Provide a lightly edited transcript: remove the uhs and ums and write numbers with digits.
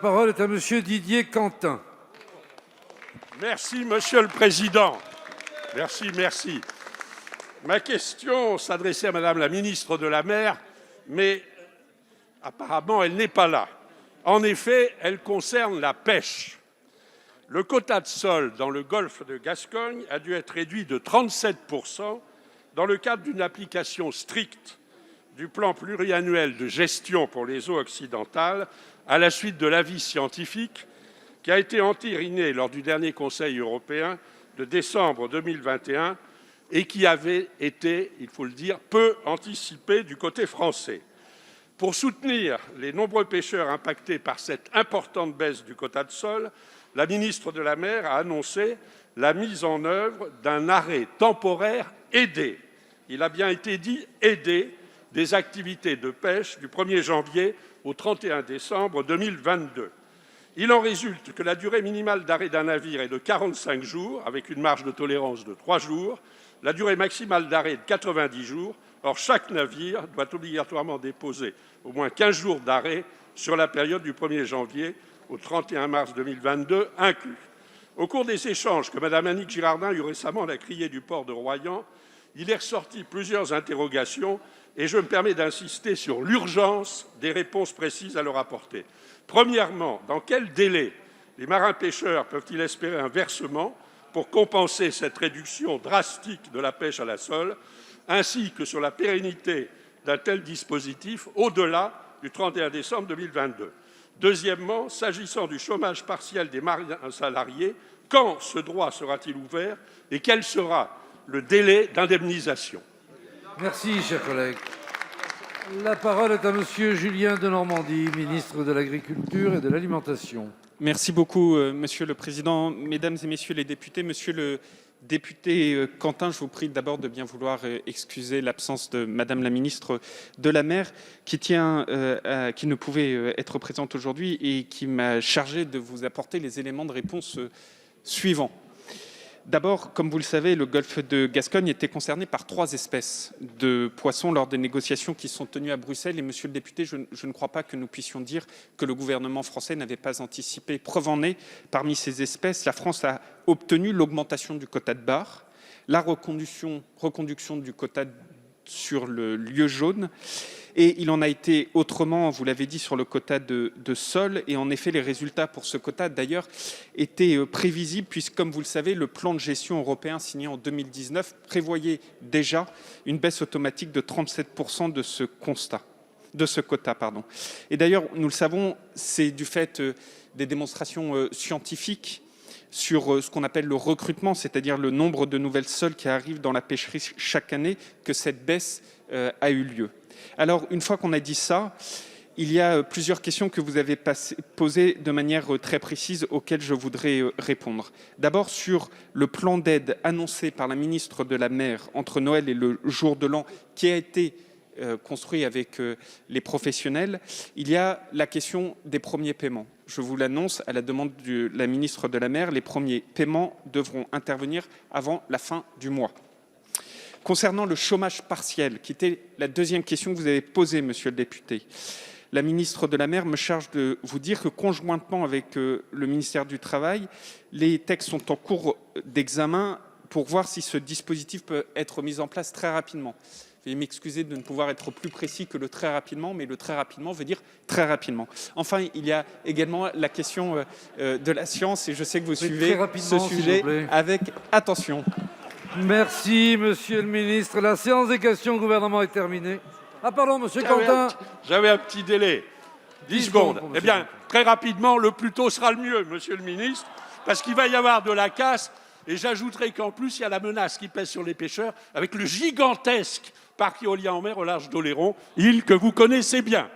La parole est à Monsieur Didier Quentin. Merci, Monsieur le Président. Merci. Ma question s'adressait à Madame la ministre de la Mer, mais apparemment, elle n'est pas là. En effet, elle concerne la pêche. Le quota de sole dans le golfe de Gascogne a dû être réduit de 37% dans le cadre d'une application stricte du plan pluriannuel de gestion pour les eaux occidentales à la suite de l'avis scientifique qui a été entériné lors du dernier Conseil européen de décembre 2021 et qui avait été, il faut le dire, peu anticipé du côté français. Pour soutenir les nombreux pêcheurs impactés par cette importante baisse du quota de sole, la ministre de la Mer a annoncé la mise en œuvre d'un arrêt temporaire aidé. Il a bien été dit aidé des activités de pêche du 1er janvier au 31 décembre 2022. Il en résulte que la durée minimale d'arrêt d'un navire est de 45 jours, avec une marge de tolérance de 3 jours, la durée maximale d'arrêt de 90 jours. Or, chaque navire doit obligatoirement déposer au moins 15 jours d'arrêt sur la période du 1er janvier au 31 mars 2022 inclus. Au cours des échanges que Mme Annick Girardin eut récemment à la criée du port de Royan, il est ressorti plusieurs interrogations et je me permets d'insister sur l'urgence des réponses précises à leur apporter. Premièrement, dans quel délai les marins-pêcheurs peuvent-ils espérer un versement pour compenser cette réduction drastique de la pêche à la sole, ainsi que sur la pérennité d'un tel dispositif au-delà du 31 décembre 2022. Deuxièmement, s'agissant du chômage partiel des marins salariés, quand ce droit sera-t-il ouvert et quel sera le délai d'indemnisation? Merci, cher collègue. La parole est à Monsieur Julien Denormandie, ministre de l'Agriculture et de l'Alimentation. Merci beaucoup, Monsieur le Président. Mesdames et Messieurs les députés, Monsieur le député Quentin, je vous prie d'abord de bien vouloir excuser l'absence de Madame la ministre de la Mer qui ne pouvait être présente aujourd'hui et qui m'a chargé de vous apporter les éléments de réponse suivants. D'abord, comme vous le savez, le golfe de Gascogne était concerné par 3 espèces de poissons lors des négociations qui sont tenues à Bruxelles. Et monsieur le député, je ne crois pas que nous puissions dire que le gouvernement français n'avait pas anticipé. Preuve en est, parmi ces espèces, la France a obtenu l'augmentation du quota de bar, la reconduction du quota sur le lieu jaune, et il en a été autrement, vous l'avez dit, sur le quota de sol. Et en effet, les résultats pour ce quota, d'ailleurs, étaient prévisibles, puisque, comme vous le savez, le plan de gestion européen signé en 2019 prévoyait déjà une baisse automatique de 37% de ce quota. Et d'ailleurs, nous le savons, c'est du fait des démonstrations scientifiques sur ce qu'on appelle le recrutement, c'est-à-dire le nombre de nouvelles sols qui arrivent dans la pêcherie chaque année, que cette baisse a eu lieu. Alors, une fois qu'on a dit ça, il y a plusieurs questions que vous avez posées de manière très précise auxquelles je voudrais répondre. D'abord, sur le plan d'aide annoncé par la ministre de la Mer entre Noël et le jour de l'an, qui a été construit avec les professionnels, il y a la question des premiers paiements. Je vous l'annonce, à la demande de la ministre de la Mer, les premiers paiements devront intervenir avant la fin du mois. Concernant le chômage partiel, qui était la deuxième question que vous avez posée, monsieur le député, la ministre de la Mer me charge de vous dire que conjointement avec le ministère du Travail, les textes sont en cours d'examen pour voir si ce dispositif peut être mis en place très rapidement. Veuillez m'excuser de ne pouvoir être plus précis que le très rapidement, mais le très rapidement veut dire très rapidement. Enfin, il y a également la question de la science, et je sais que vous suivez ce sujet avec attention. Merci, Monsieur le Ministre. La séance des questions au gouvernement est terminée. Ah pardon, Monsieur Quentin. J'avais un petit délai. 10 secondes. Eh bien, très rapidement, le plus tôt sera le mieux, Monsieur le Ministre, parce qu'il va y avoir de la casse. Et j'ajouterai qu'en plus, il y a la menace qui pèse sur les pêcheurs avec le gigantesque parc éolien en mer au large d'Oléron, île que vous connaissez bien.